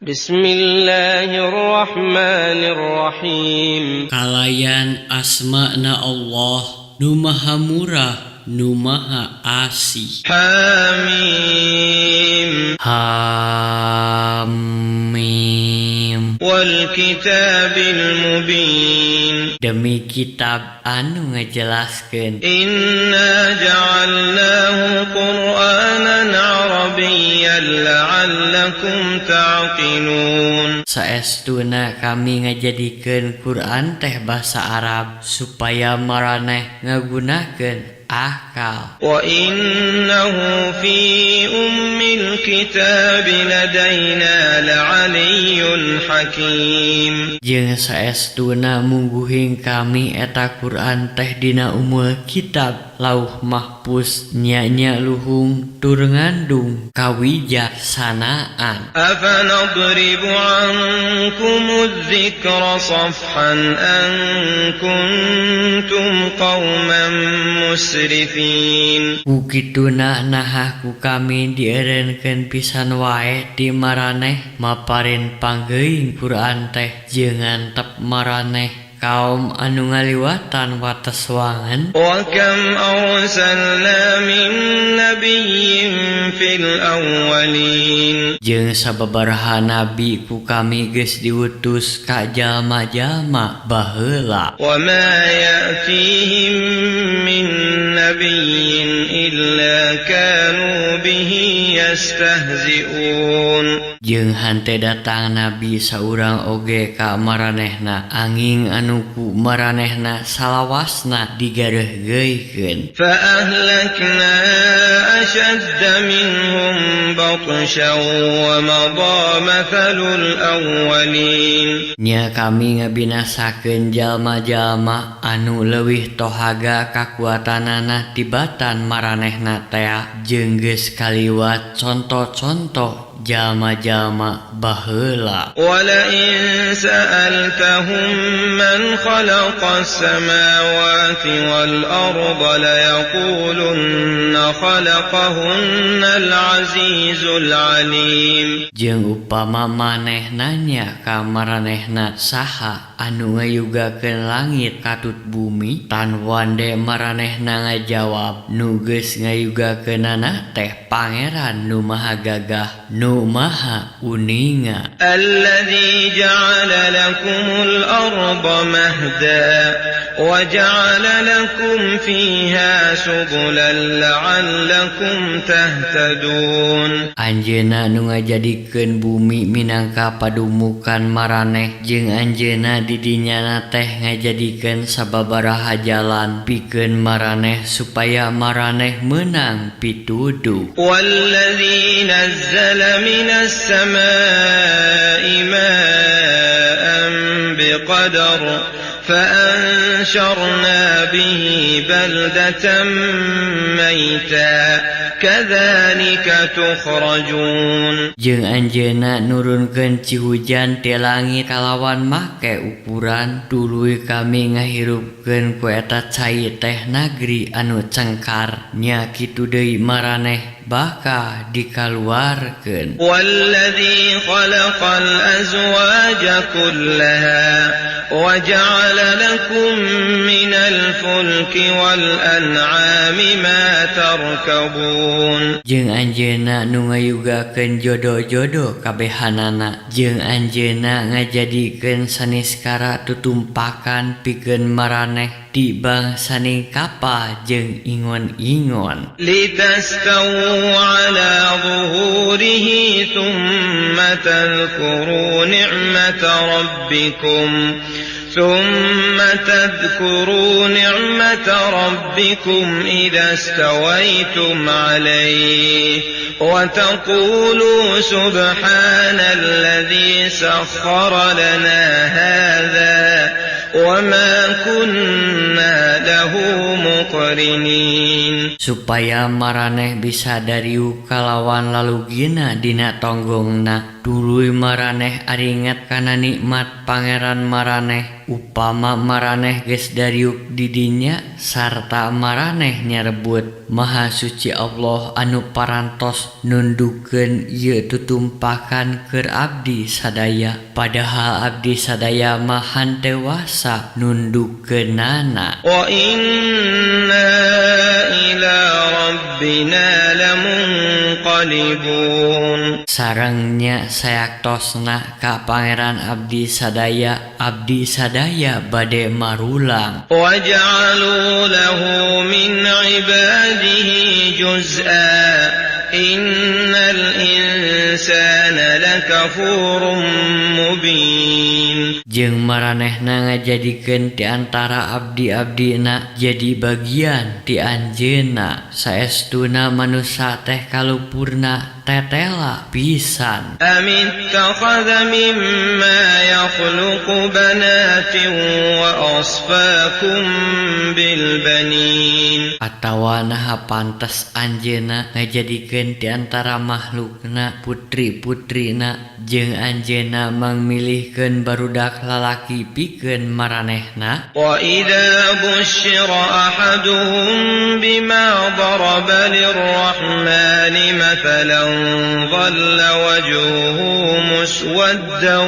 Bismillahirrahmanirrahim. Kalayan asma'na Allah, nu maha murah, nu maha asih. Hamim. Hamim. Wal kitabil mubin. Demi kitab anu ngajelaskeun. Inna ja'alnahu Qur'anan Arabiyyan la'allakum ta'qilun. Saestuna kami ngajadikeun Quran teh basa Arab supaya maraneh ngagunakeun akal. Wa innahu fi ummil kitab ladaina la'aliyyun hakim. Jeung saestuna mungguhing kami eta Quran teh dina umul kitab Lauh Mahfuz nya luhung tur ngandung kawijaksanaan. Afanadribu ankumudz dzikra safhan an kuntum qauman musrifin. Ukituna nahah ku kami dierenkeun pisan wae di maraneh maparin panggeuing Quran teh jeung ngantep maraneh kaum anu ngaliwatan wates wangan. Wa kam arsalna min nabiyyin fil awwalin. Jeung sababaraha nabi ku kami geus diutus ka jalma-jalma baheula. Wa ma ya'tihim min nabiyyin illa kanu bihi yastahzi'un. Jeung hante datang nabi saurang oge ka maranehna anging anu ku maranehna salawasna digareuhgeuykeun. Fa ahlakna ashadda minhum batshan wa madha mathalul awwalin. Nya kami ngabinasakeun jalma-jalma anu leuwih tohaga kakuatanana tibatan maranehna tea jeung geus kaliwat contoh-contoh jalma-jalma baheula. Wala in sa'altahum man khalaqas samawati wal arda la yaqulunna khalaqahunna al-azizul alim. Jeung upama maneh nanya ka maranehna saha anu ngayugakeun langit katut bumi, tan wande maranehna ngajawab nu geus ngayugakeunana teh Pangeran nu maha gagah nu maha uninga. Alladzi ja'ala lakumul arda mahda wa ja'ala lakum fiha subulan la'allakum tahtadun. Anjeunna nu ngajadikeun bumi minangka padumukan maraneh jeung anjeunna di dinyana teh ngajadikeun sababaraha jalan pikeun maraneh supaya maraneh meunang pituduh. Walladzi nazzala minas samaa'i ma'an biqadar فأنشرنا به بلدة ميتا كذلك تخرجون. Jeung anjeunna nurunkeun cihujan ti langit kalawan make ukuran tuluy kami ngahirupkeun ku eta cai teh nagri anu cengkar nya kitu deui maraneh baka dikaluarkeun. Walladzi khalaqal azwaja kullaha wa ja'ala lakum minal fulki wal an'ami ma tarkabun. Jeung anjeunna nu ngayugakeun jodoh-jodoh kabehanana jeung anjeunna ngajadikeun saniskara tutumpakan pikeun maraneh di bangsaning kapal jeung ingon-ingon. Litastawu ala zuhurihi thumma tadhkuru ni'mata rabbikum ثم تذكروا نعمة ربكم إذا استويتم عليه وتقولوا سبحان الذي سخر لنا هذا وما كنا له مقرنين. Supaya maraneh bisa dariu kalawan lalugina dina tonggongna. Tuluy maraneh aringet kana nikmat pangeran maraneh upama maraneh geus dariuk di dinya sarta maraneh nyarebut Maha Suci Allah anu parantos nundukeun ieu tutumpakan keur abdi sadaya, padahal abdi sadaya mah henteu wasa nundukeunana. Wa inna ila rabbina lamunqalibun. Sarengnya sayaktosna ka pangeran abdi sadaya bade marulang. Waja'alu lahu min ibadihi juz'a. Innal insana lakafurun mubin. Jeung maranehna ngajadikeun ti antara abdi-abdina jadi bagian ti anjeunna, saestuna manusa teh kalupurna tetela pisan. Amittakhadha mimma yakhluqu banatin wa asfakum bil banin. Atawa naha pantes anjeunna ngajadikeun ti antara makhlukna putri-putrina jeung anjeunna mangmilihkeun barudak lalaki pikeun maranehna. Wa idza busyira ahaduhum bima daraba lirrahmani mathalan dhalla wajhuhu muswaddan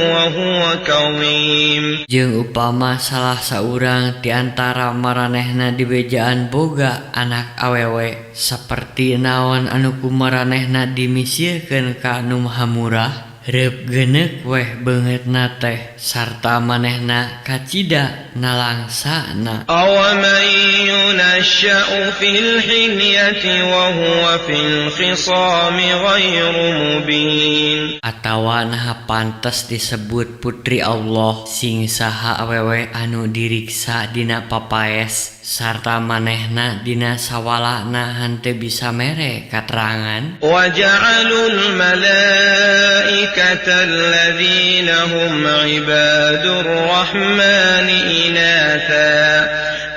wa huwa kadhim. Jeung upama salah saurang ti antara maranehna dibejaan boga anak awewe, saperti naon anu ku maranehna dimisiekeun ka anu maha murah, reup geuneuk weh beungeutna teh sarta manehna kacida nalangsana. Awaman yunashsha'u fil hilyati wa huwa fil khisami ghairu mubin. Atawa naha pantes disebut putri Allah sing saha awewe anu diriksa dina papaes sarta manehna dina sawalana henteu bisa mere katerangan. Wa ja'alul malaikata alladhina hum ibadur rahmani inatha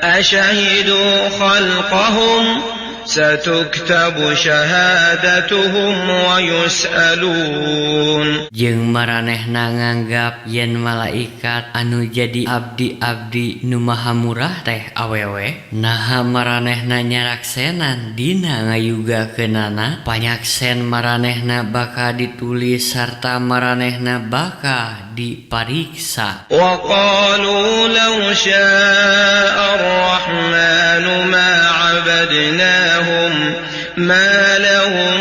ashahidu khalqahum satuktabu syahadatuhum wa yus'alun. Jeung maranehna nganggap yen malaikat anu jadi abdi-abdi nu maha murah teh awewe, naha maranehna nyaraksenan dina ngayugakeunana, panyaksen maranehna baka ditulis sarta maranehna baka dipariksa. Wa qalu law syaa ar-rahmanu ma 'abadnahum ma lahum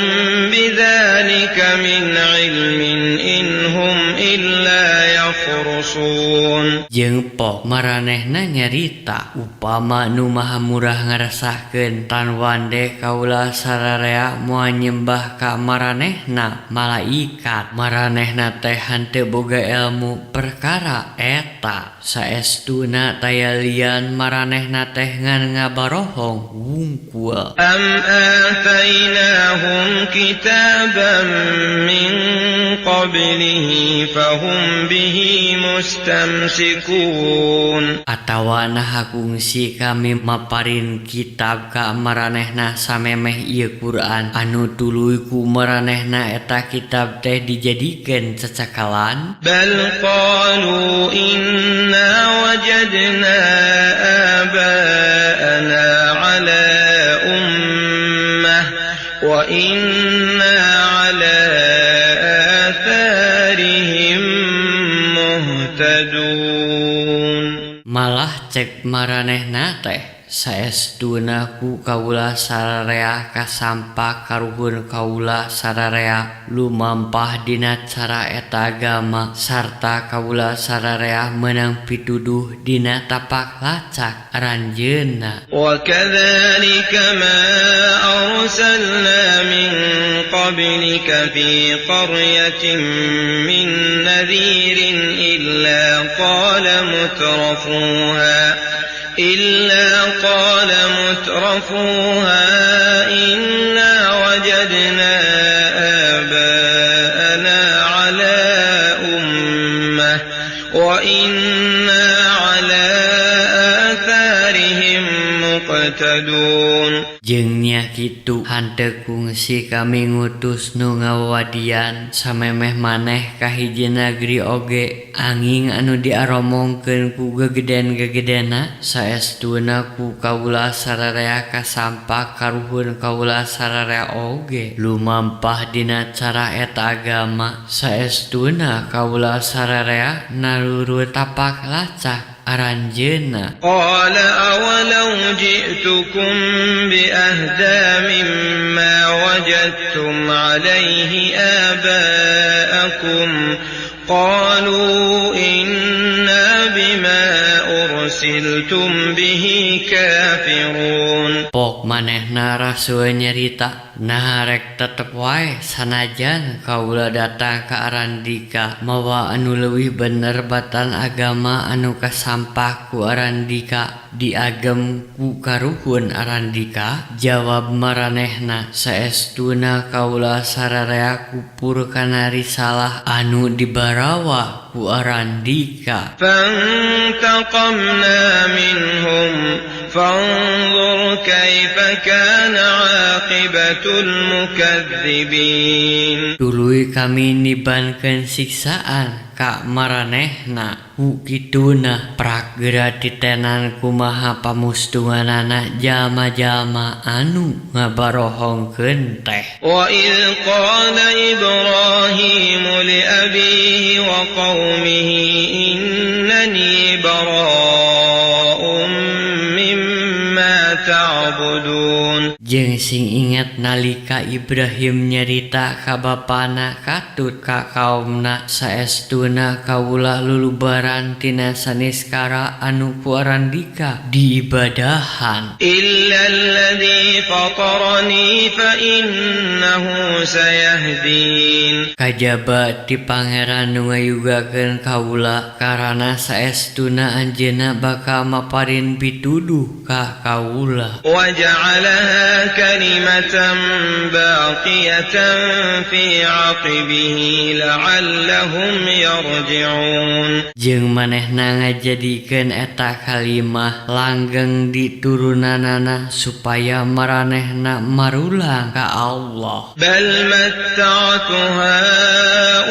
bidzalika min 'ilmin in hum illa yakhrusun. Jeung pok maranehna nyarita upama nu maha murah ngaresahkeun tan wande kaula sararea moal nyembah ka maranehna malaikat, maranehna teh henteu boga ilmu perkara eta, saestuna tayalian maranehna teh ngan ngabarohong wungkul. Am atainahum kitaban min qablihi fahum bihi mustamsikun. Atawa naha kungsi kami maparin kitab ka maranehna samemeh ieu Quran anu tuluy ku maranehna eta kitab teh dijadikeun cacakalan. Bal qalu inna wajadna aba'ana ala ummah wa inna ala atharihim muhtadun. Malah cek maranehna teh saestuna ku kaula sararea kasampa karuhun kaula sararea lumampah dina cara eta agama sarta kaula sararea meunang pituduh dina tapak lacak ranjeunna. Wa kadzalika ma arsalna min qablika fi qaryatin min nadhirin illa qala mutrafuha inna wajadna aba'ana ala ummah wa inna ala atharihim muqtadun. Jeung nya kitu hanteu kungsi kami ngutus nu ngawadian samemeh maneh ka hiji nagri oge anging anu diaromongkeun ku gegeden-gegedena saestuna ku kaula sararea kasampak karuhun kaula sararea oge lumampah dina cara eta agama saestuna kaula sararea nalurut tapak lacak aranjeunna. قال أولو جئتكم بأهدى مما وجدتم عليه آباءكم قالوا إنا بما أرسلتم به كافرون. Pok manehna rasul nyerita nah rek tetep wae sanajan kaula datang ka Arandika mawa anu leuwih bener batan agama anu kasampah ku Arandika diagem ku karuhun Arandika. Jawab maranehna saestuna kaula sararea kupur kana risalah anu dibarawa ku Arandika. فانتقمنا منهم فانظر كيف كان عاقبة المكذبين. Tuluy kami nibankeun siksaan ka maranehna ku kituna prak geura titenan kumaha pamustunganana jalma-jalma anu ngabarohongkeun teh. وإذ قال إبراهيم لأبيه وقومه إنني براء مما تعبدون. Jeung sing inget nalika Ibrahim nyerita ka bapana katut ka kaumna saestuna kaula lulubaran tina saniskara anu ku Arandika diibadahan. إلا الذي فطرني فإنه سيهدين. Kajaba ti pangeran nu ngayugakeun kaula karana saestuna anjeunna bakal maparin pituduh ka kaula. وجعلها كلمة باقية في عقبه لعلهم يرجعون. Jeung manehna ngajadikeun eta kalimah langgeng di turunanana supaya maranehna marulang ka Allah. بل متعت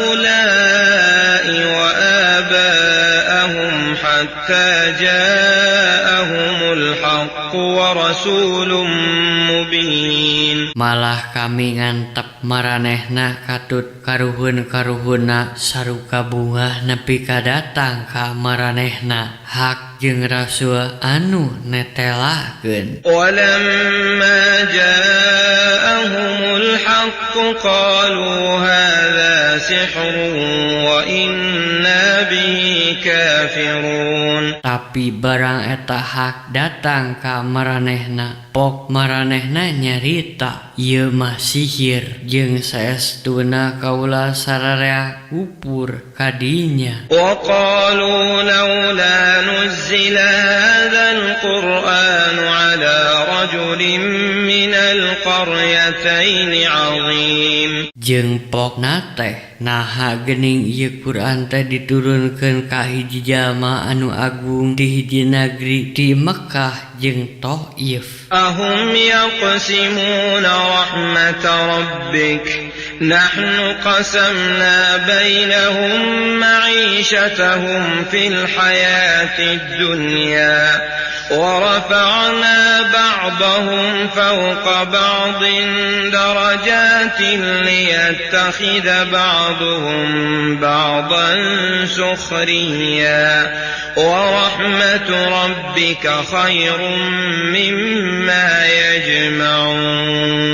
هؤلاء وآباءهم حتى جاءهم الحق ورسول مبين. Malah kami ngantep maranehna katut karuhun-karuhunna saruka bunga nepi ka datang ka maranehna hak jeung rasul anu netelakeun. ولما جاءهم الحق قالوا هذا سحر وإنا به كافرون. Tapi barang eta hak datang ka maranehna pok maranehna nyarita ieu mah sihir jeung saestuna kaula sararea kupur kadinya. وقالوا لولا نزل هذا القرآن على رجل من القريتين عظيم. Jeung pokna teh naha geuning ieu Quran teh diturunkeun ka hiji jalma anu agung di hiji negeri di Mekkah jeung Thaif. أهم يقسمون رحمة ربك نحن قسمنا بينهم معيشتهم في الحياة الدنيا ورفعنا بعضهم فوق بعض درجات ليتخذ بعضهم بعضا سخريا ورحمة ربك خير مما يجمعون.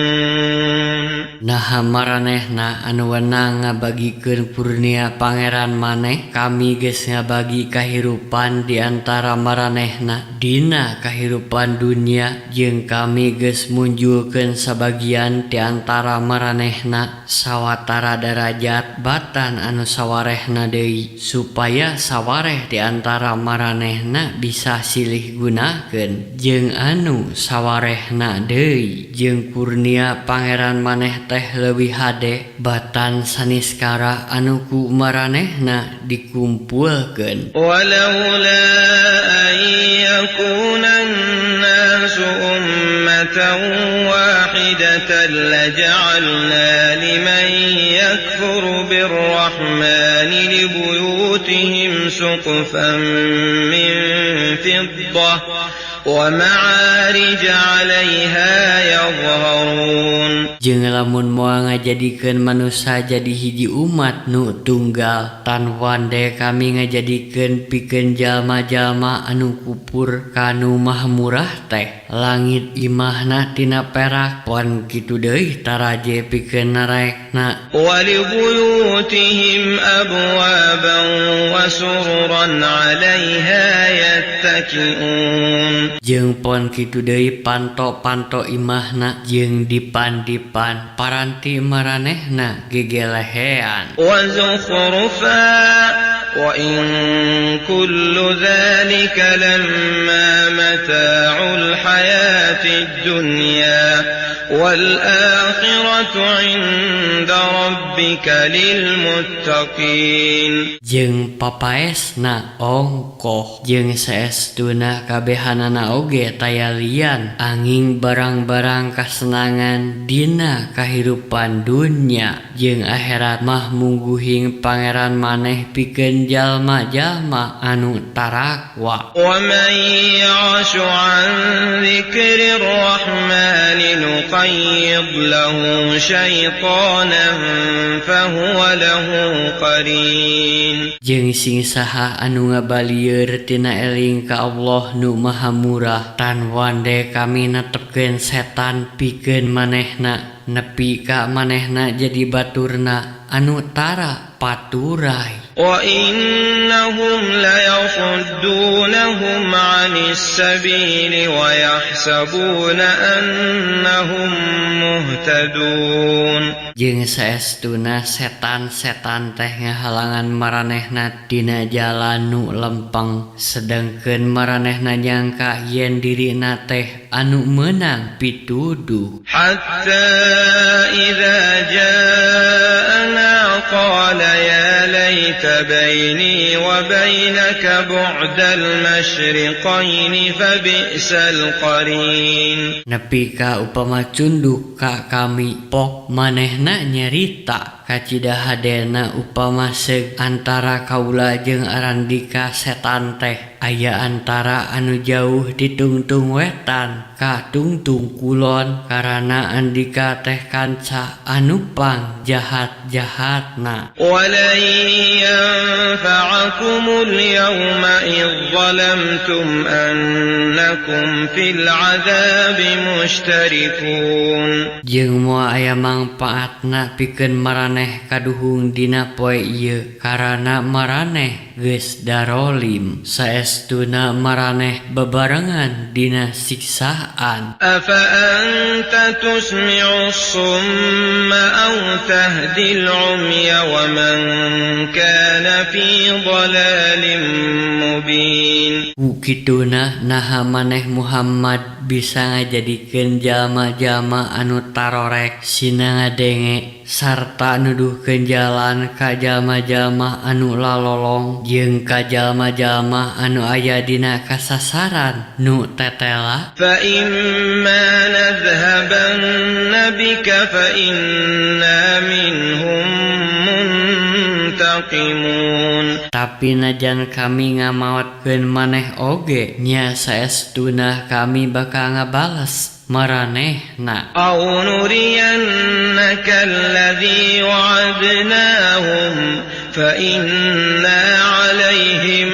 Naha maranehna anu wenang ngabagikeun purnia pangeran maneh kami geus ngabagi kahirupan di antara maranehna dina kahirupan dunia jeung kami geus munjulkeun sabagian di antara maranehna sawatara derajat batan anu sawarehna deui supaya sawareh di antara maranehna bisa silih gunakeun jeung anu sawarehna deui jeung kurnia pangeran maneh teh leuwih hade batan saniskara anu ku maranehna dikumpulkeun. ولولا أن يكون الناس أمة واحدة لجعلنا لمن يكفر بالرحمن لبيوتهم سقفا من فضة ومعارج عليها يظهرون. Jeung lamun moal ngajadikeun manusia jadi hiji umat nu tunggal, tan wande kami ngajadikeun pikeun jalma-jalma anu kupur kanu Maha Murah teh. Langit imahna tina perak, pon kitu deui taraje pikeun narekna. ولبيوتهم أبوابا وسررا عليها يتكئون. Jeung pon kitu deui panto-panto imahna jeung dipan-dipan paranti maranehna gegelehean. وزخرفا وإن كل ذلك لما متاع الحياة الدنيا والآخرة عند ربك للمتقين. Jeung papaesna ongkoh jeung saestuna kabehanana oge tayalian anging barang-barang kasenangan dina kahirupan dunya jeung akhirat mah mungguhing pangeran maneh pikeun jalma-jalma anu tarakwa. ومن يعش عن ذكر الرحمن نقيض له شيطانا فهو له قرين. Jeung sing saha anu ngabalieur tina eling ka Allah nu Maha Murah, tan wande kami netepkeun setan pikeun manehna nepi ka manehna jadi baturna anu tara paturai. وإنهم ليصدونهم عن السبيل ويحسبون أنهم مهتدون. Jeung saestuna setan-setan teh ngahalangan maranehna tina jalan nu lempeng, sedengkeun maranehna nyangka yen dirina teh anu meunang pituduh. حتى إذا جاءنا قال يا ليت بيني وبينك بعد المشرقين فبئس القرين. Nepi ka upama cunduk ka kami pok manehna nyarita kacidahadena upama seug antara kaula jeung arandika setan teh aya antara anu jauh di tungtung wetan ka tungtung kulon karana andika teh kanca anu pang jahat-jahatna. ولن ينفعكم اليوم إذ ظلمتم أنكم في العذاب مشتركون. Jeung moal aya mangpaatna pikeun maraneh kaduhung dina poe ieu karana maraneh geus darolim saestuna maraneh bebarengan dina siksaan. أفأنت تسمع الصم أو تهدي العمي ومن كان في ضلال مبين. Ukituna naha maneh Muhammad bisa ngajadikeun jalma-jalma anu tarorek sina ngadenge sarta nuduhkeun jalan ka jalma-jalma anu lalolong jeung ka jalma-jalma anu aya dina kasasaran nu tetela. فإما نذهبن بك فإنا منهم منتقمون. Tapi najan kami ngamaotkeun maneh oge nya saestuna kami bakal ngabales maranehna. أو نرينك الذي وعدناهم فإنا عليهم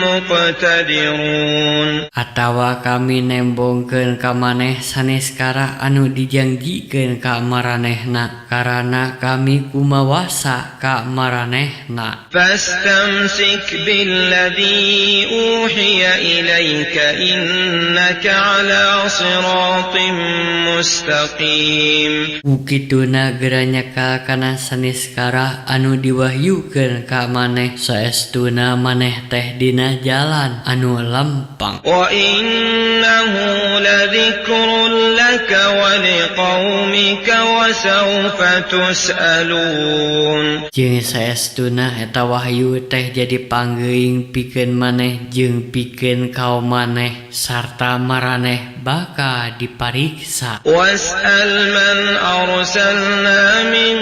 muqtadirun. Atawa kami nembongkeun ka maneh saneskara anu dijanjikeun ka maranehna karana kami kumawasa ka maranehna. Fastamsik billadhi uhiya ilayka innaka ala siratim mustaqim. Ukituna geranya ka kana saneskara anu diwahyukeun ka maneh saestuna maneh teh dina jalan anu lempang. Wa وإنه لذكر لك ولقومك وسوف تسألون. Jeung saestuna eta wahyu teh jadi panggeuing pikeun maneh jeung pikeun kaum maneh sarta maraneh baka dipariksa. واسأل من أرسلنا من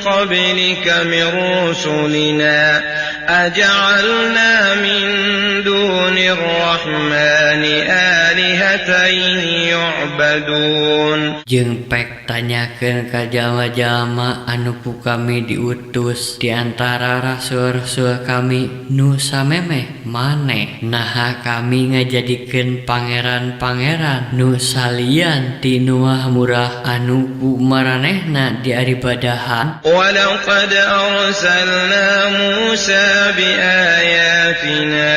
قبلك من رسلنا أجعلنا من دون الرحمن آلهة يعبدون. Jeung pek tanyakeun ka jalma-jalma anu ku kami diutus di antara rasul-rasul kami nu samemeh maneh naha kami ngajadikeun pangeran-pangeran nu salian ti nu murah anu ku maranehna diaribadahan. ولقد أرسلنا موسى بآياتنا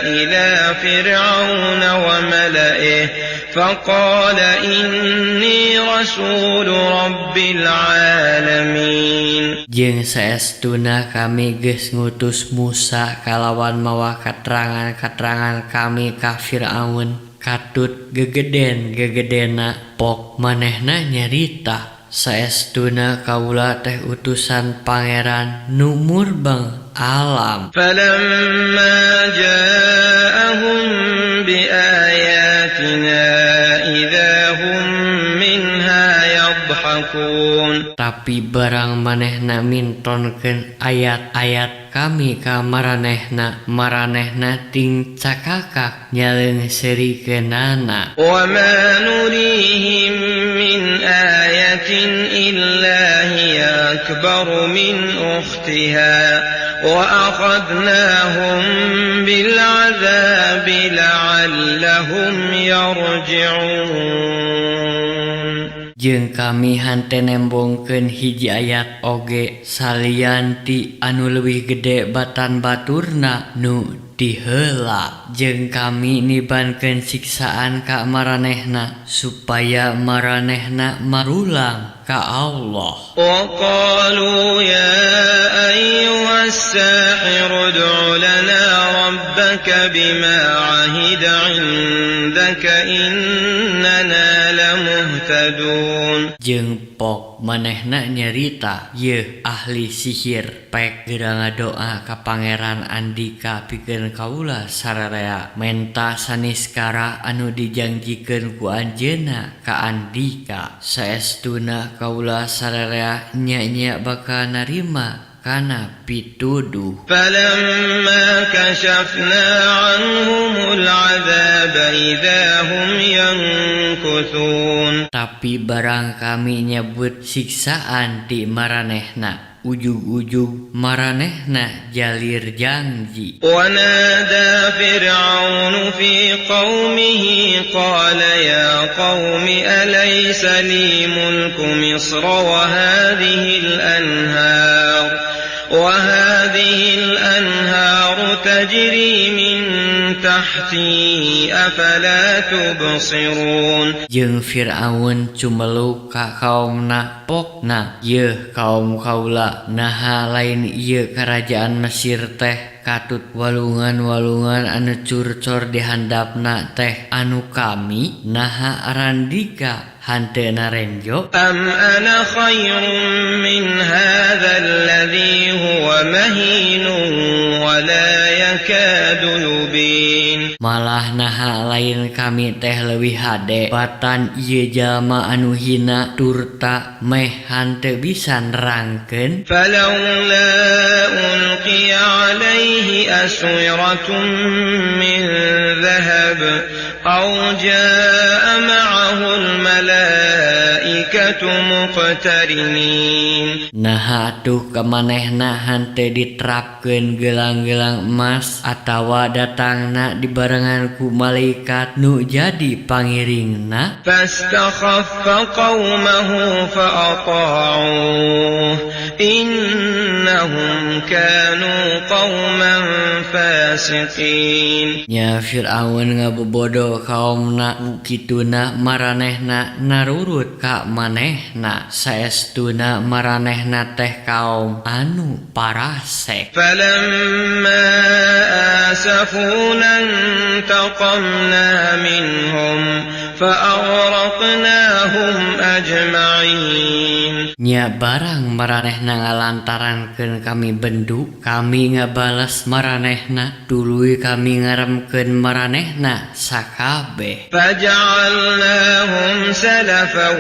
إلى فرعون وملئه فقال إني رسول رب العالمين. Jeung saestuna kami geus ngutus Musa kalawan mawa katerangan-katerangan kami ka Firaun katut gegeden-gegedena pok manehna nyarita saestuna kaula teh utusan pangeran nu murbang alam. فلما جاءهم بآياتنا إذا هم منها يضحكون. Tapi barang manehna mintonkeun ayat-ayat kami ka maranehna ting cakakak nyaleungseurikeunana. وما نريهم من آية إلا هي أكبر من أختها وأخذناهم بالعذاب لعلهم يرجعون. Jeung kami hante nembongkeun hiji ayat oge salian ti anu leuwih gede batan baturna nu diheula. Jeung kami nibankeun siksaan ka maranehna supaya maranehna marulang ka Allah. وقالوا يا أيها الساحر ادع لنا ربك بما عهد عندك إننا لمهتدون. Jeung pok manehna nyarita, yeuh ahli sihir pek geura ngadoa ka Pangeran Andika pikeun kaula sararea menta saniskara anu dijanjikeun ku anjeunna ka Andika saestuna kaula sararea nya bakal narima kana pituduh. فلما كشفنا عنهم العذاب إذا هم ينكثون. Tapi barang kami nyebut siksaan di maranehna, ujug-ujug maranehna jalir janji. ونادى فرعون في قومه قال يا قوم أليس لي ملك مصر وهذه الأنهار تجري من تحتي أفلا تبصرون. Jeung Firaun cumeluk ka kaumna pokna, yeuh kaum kaula naha lain ieu kerajaan Mesir teh katut walungan-walungan anu curcor di handapna teh anu kami naha Arandika hanteuna renjo. أم أنا خير من هذا الذي هو مهين ولا يكاد يبين. Malah naha lain kami teh leuwih hade batan ieu jalma anu hina turta meh hanteu bisa nerangkeun. فلولا ألقي عليه أسورة من ذهب أو جاء معه الملائكة مقترنين. Nah atuh kamanehna hante diterapkeun gelang-gelang emas atawa datangna dibarengan ku malaikat nu jadi pangiringna. فاستخف قومه فأطاعوه إنهم كانوا قوما فاسقين. Nya Firaun ngabobodo kaumna ukituna maranehna narurut ka manehna saestuna maranehna teh kaum anu parasek. فلما آسفونا انتقمنا منهم فأغرقناهم أجمعين. Nya barang maranehna ngalantarankeun kami bendu, kami ngabalas maranehna, tuluy kami ngaremkeun maranehna sakabeh. فجعلناهم سلفا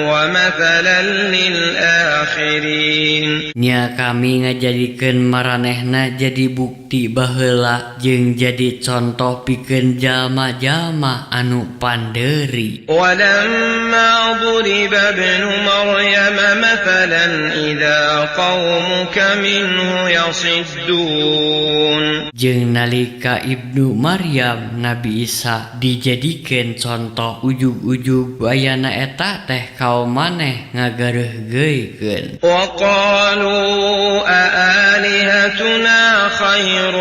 ومثلا للآخرين. Nya kami ngajadikeun maranehna jadi bukti baheula jeung jadi contoh pikeun jalma-jalma anu pandeuri. ولما ضرب ابن مريم مثلا إذا قومك منه يصدون. Jeung nalika Ibnu Maryam Nabi Isa dijadikeun contoh ujug-ujug ayana eta teh kaum maneh ngagareuhgeuykeun. وقالوا أآلهتنا خير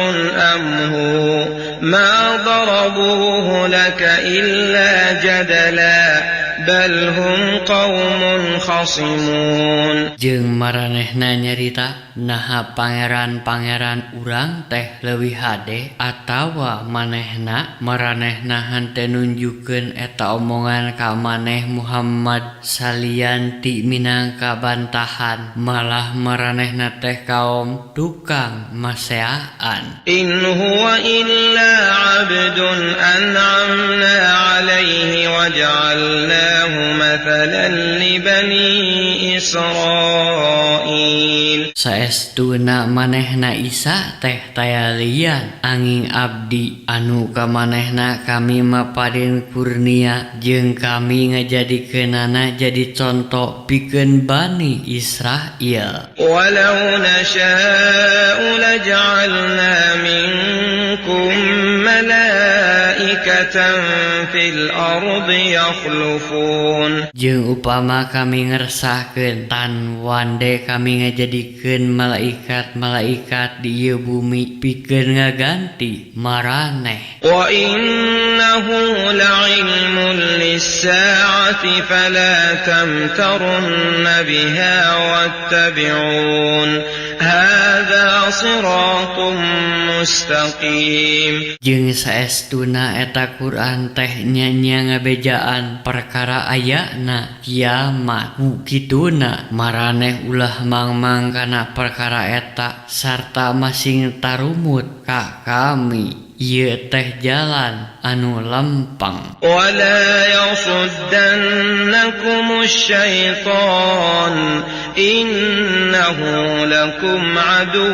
أم هو ما ضربوه لك إلا جدلا بل هم قوم خصمون. Jeung maranehna nyarita naha pangeran-pangeran urang teh leuwih hade atawa manehna maranehna henteu nunjukeun eta omongan ka maneh Muhammad salian ti minangka bantahan, malah maranehna teh kaum tukang maseaan. إن هو إلا عبد أنعمنا عليه وجعلناه مثلا لبني إسرائيل. Saestuna manehna Isa teh tayalian angin abdi anu ka manehna kami maparin kurnia jeung kami ngajadikeunana jadi contoh pikeun Bani Israil. ولو نشاء لجعلنا منكم ملائكة في الأرض يخلفون. Jeung upama kami ngersahkeun tan wande kami ngajadikeun malaikat-malaikat di ieu bumi pikeun ngaganti maraneh. وإنه لعلم للساعة فلا تمترن بها واتبعون هذا صراط مستقيم. Jeung saestuna eta Quran teh nya ngabejaan perkara ayana kiamat. Kituna maraneh ulah mangmang kana perkara eta sarta masing tarumut ka kami. Ieu teh jalan anu lempeng. ولا يصدنكم الشيطان إنه لكم عدو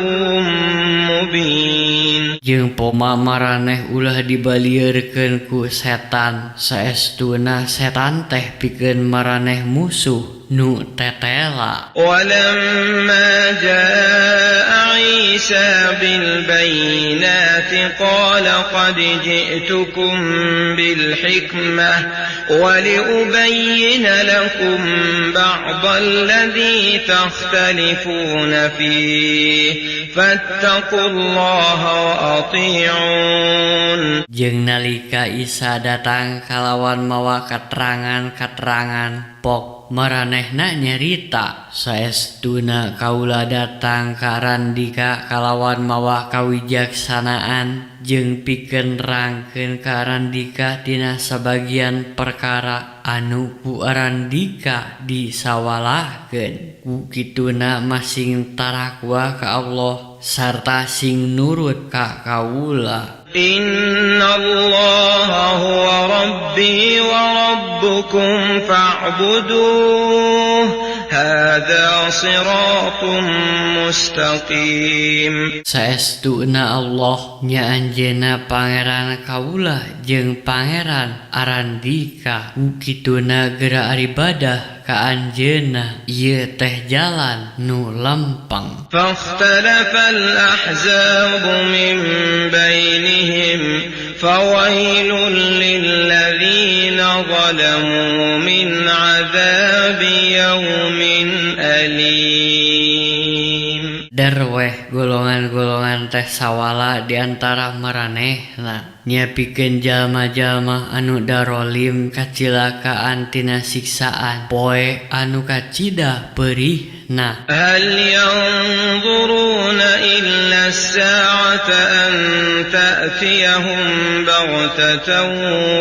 مبين. Jeung poma maraneh ulah dibalieurkeun ku setan, saestuna setan teh pikeun maraneh musuh nu tetela. ولما جاء عيسى بالبينات قال قد جئتكم بالحكمة ولأبين لكم بعض الذي تختلفون فيه فاتقوا الله وأطيعون. Jeung nalika Isa datang kalawan mawa katerangan-katerangan pok maranehna nyarita saestuna kaula datang ka Randika kalawan mawa kawijaksanaan jeung pikeun nerangkeun ka Randika tina sabagian perkara anu ku Randika disawalahkeun. Ku kituna masing tarakwa ka Allah sarta sing nurut ka kaula. إن الله هو ربي وربكم فاعبدوه هذا صراط مستقيم. Saestuna Allah nya anjeunna pangeran kaula jeung pangeran Arandika. Kituna geura ibadah ka anjeunna ieu teh jalan nu lempeng. فاختلف الأحزاب من بينهم فويل للذين ظلموا من عذاب يوم أليم. Darweh golongan-golongan teh sawala di antara maranehna nya pikeun jalma-jalma anu darolim kacilakaan tina siksaan poe anu kacida perih maranehna. هل ينظرون إلا الساعة أن تأتيهم بغتة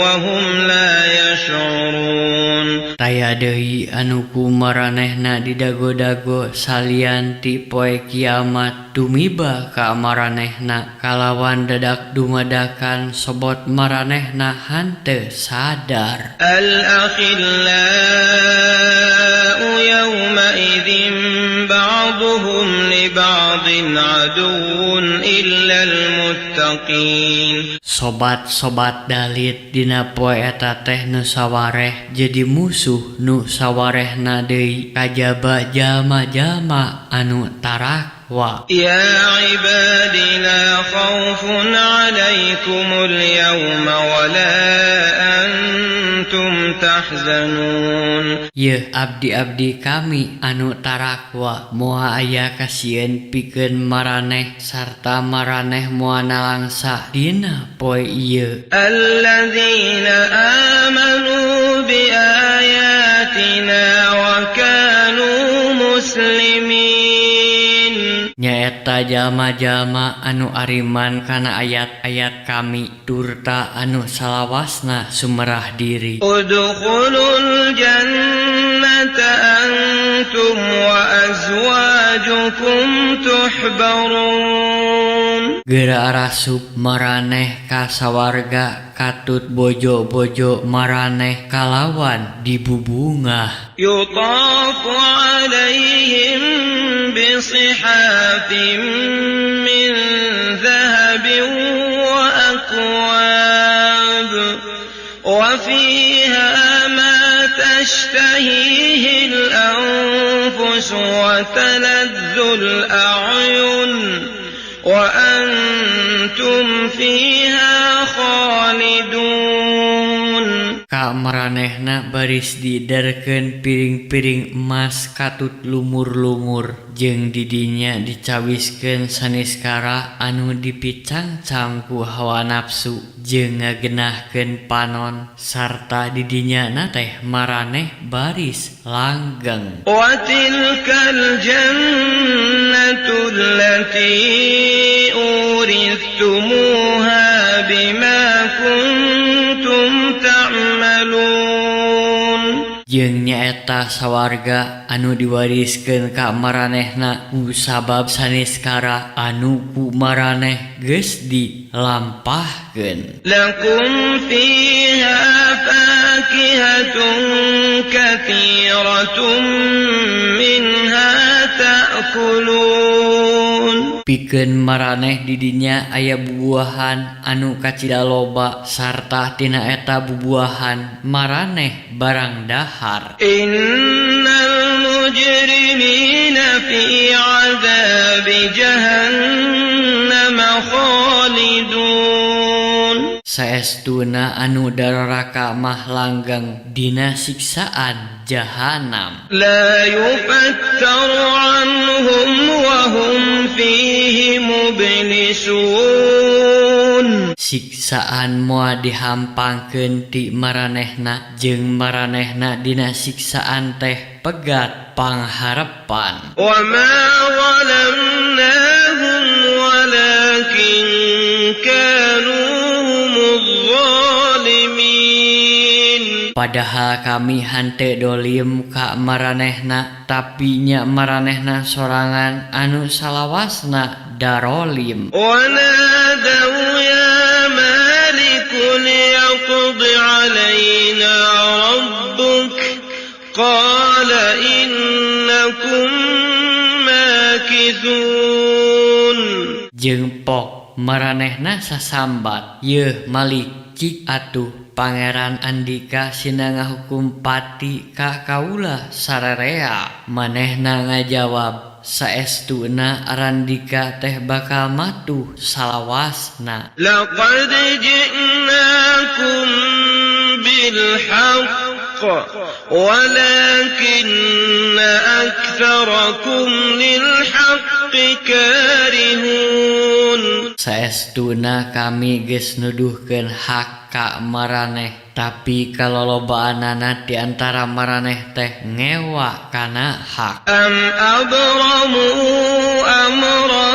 وهم لا يشعرون. Taya deui anu ku maranehna didago-dago salian ti poe kiamat tumiba ka maranehna kalawan dadak dumadakan sobot maranehna hanteu sadar. الأخلاء يومئذ بعضهم لبعض عدو إلا المتقين. Sobat-sobat dalit dina poe eta teh nu sawareh jadi musuh nu sawarehna deui kajaba jalma-jalma anu tarakwa. يا عباد لا خوف عليكم اليوم ولا أنتم تحزنون. Yeuh abdi-abdi kami anu tarakwa moal aya kasieun pikeun maraneh sarta maraneh moal nalangsa dina poe ieu. الذين آمنوا بآياتنا وكانوا مسلمين. Nyaeta jalma-jalma anu ariman kana ayat-ayat kami turta anu salawasna sumerah diri. ادخلوا الجنة أنتم وأزواجكم تحبرون. Geura arasup maraneh ka sawarga katut bojo-bojo maraneh kalawan dibubungah. يطاف عليهم بصحاف من ذهب وأكواب وفيها ما تشتهيه الأنفس وتلذ الأعين وأنتم فيها خالدون. Ka maranehna baris didarkeun piring-piring emas katut lumur-lumur jeung didinya dicawiskeun saniskara anu dipicangcang ku hawa nafsu jeung ngagenahkeun panon sarta didinya na teh maraneh baris langgeng. وتلك الجنة التي أورثتموها بما كنتم تعملون. Jeung nyaeta sawarga anu diwariskeun ka maranehna ku sabab saniskara anu ku maraneh geus dilampahkeun. لكم فيها فاكهة كثيرة منها تأكلون. Pikeun maraneh didinya aya bubuahan anu kacida loba sarta tina eta bubuahan maraneh barang dahar. إن المجرمين في عذاب جهنم خالدون. Saestuna anu dararaka mah langgeng dina siksaan jahanam. لا يفتر عنهم وهم فيه مبلسون. Siksaan moal dihampangkeun ti maranehna jeung maranehna dina siksaan teh pegat pangharepan. وما ظلمناهم ولكن كانوا هم الظالمين. Padahal kami hante dolim ka maranehna tapi nya maranehna sorangan anu salawasna darolim. ونادوا يا مالك ليقض علينا ربك قال إنكم ماكثون. Jeung pok maranehna sasambat, "Yeuh Malik, cik atuh Pangeran Andika sina ngahukum pati ka kaula sararea." Manehna ngajawab, "Saestuna Arandika teh bakal matuh salawasna." لقد جئناكم بالحق ولكن أكثركم للحق كارهون. Saestuna kami geus nuduhkeun hak ka maraneh, tapi kalolobaanana di antara maraneh teh ngewa kana hak. أم أبرموا أمرا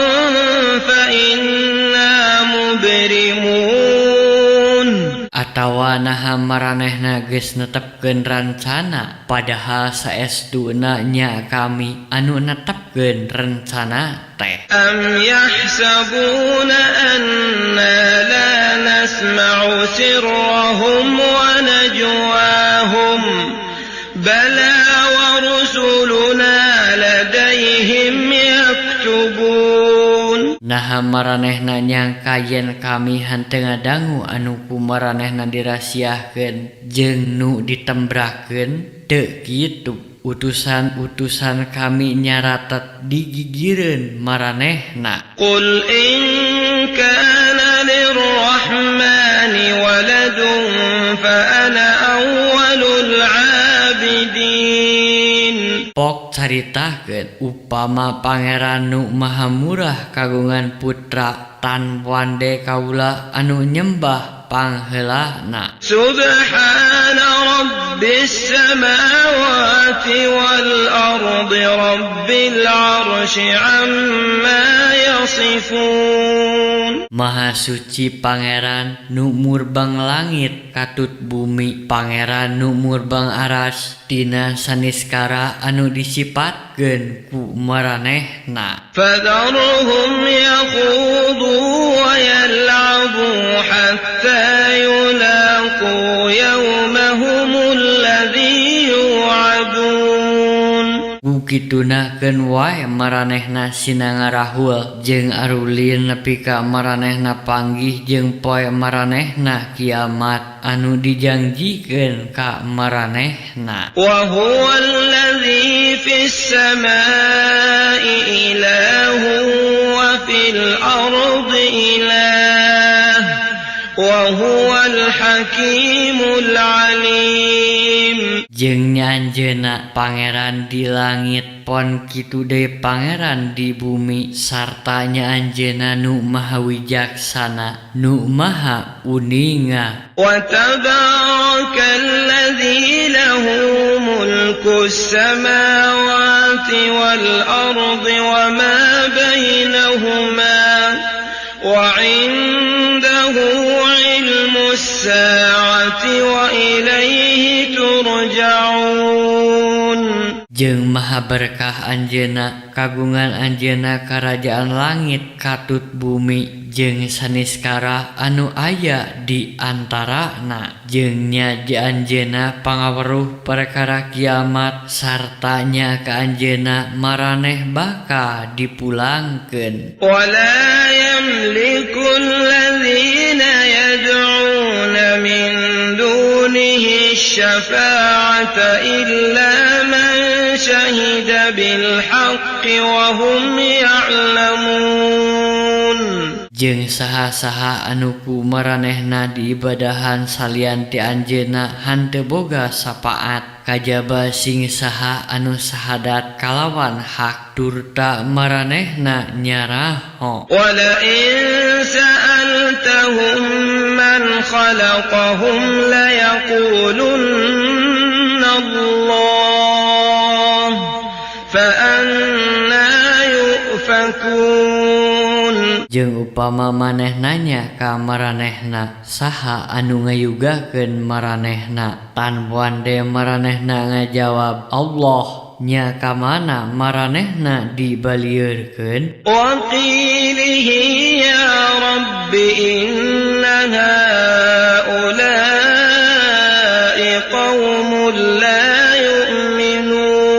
فإنا مبرمون Atawa naha maranehna geus netepkeun rancana, padahal saestuna nya kami anu netepkeun rencana teh. أم يحسبون أنا لا نسمع سرهم ونجواهم بلى ورسلنا لديهم يكتبون Naha maranehna nyangka yen kami henteu ngadangu anu ku maranehna dirasiahkeun jeung nu ditembrakeun. Teu kitu, utusan-utusan kami nyaratet digigireun maranehna. قل إن كان للرحمن ولد فأنا أول العابدين Pok caritakeun upama pangeran nu maha murah kagungan putra tan wande kaula anu nyembah pangheulana. سبحان رب السماوات والأرض رب العرش عما يصفون Maha suci pangeran nu murbang langit katut bumi, pangeran nu murbang aras tina saniskara anu disipatkeun ku maranehna. فذرهم يخوضوا ويلعبوا حتى يلاقوا يومهم الذي يوعدون Kukituna keun wae maranehna sinangarahul jeung arulin nepi ka maranehna panggih jeung poe maranehna kiamat anu dijanjikeun ka maranehna. وهو الذي في السماء إله وفي الأرض إله وهو الحكيم العليم Jeung nyanjeuna pangeran di langit pon kitu deui pangeran di bumi sarta nyanjeuna nu maha wijaksana nu maha uninga. وتبارك الذي له ملك السماوات والأرض وما بينهما وعنده علم الساعة وإليه ترجعون Jeung maha berkah anjeuna kagungan anjeuna karajaan langit katut bumi jeung saniskara anu aya di antarana, jeung nya di anjeuna pangaweruh perkara kiamat sarta nya ka anjeuna maraneh baka dipulangkeun. ولا يملك الذين يدعون من دونه الشفاعة إلا من شهد بالحق وهم يعلمون Jeung saha-saha anu ku maranehna diibadahan salian ti anjeunna hanteu boga sapaat kajaba sing saha anu sahadat kalawan hak turta maranehna nyaraho. ولئن سألتهم من خلقهم ليقولن الله فأنا يؤفكون Jeung upama maneh nanya ka maranehna saha anu ngayugakeun maranehna, tan wande maranehna ngajawab Allah, nya ka mana maranehna dibalieurkeun. وقيله يا رب إن هؤلاء قوم لا يؤمنون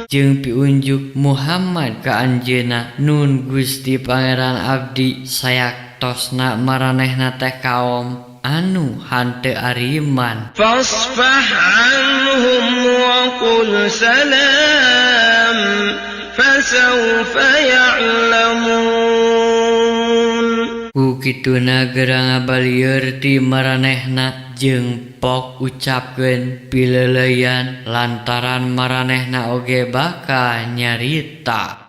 Jeung piunjuk Muhammad ka anjeunna, nun Gusti Pangeran abdi sayaktosna maranehna teh kaom anu hanteu ariman. فاصفح عنهم وقل سلام فسوف يعلمون Ku kituna geura ngabalieur ti maranehna jeung pok ucapkeun pileuleyan lantaran maranehna oge baka nyarita.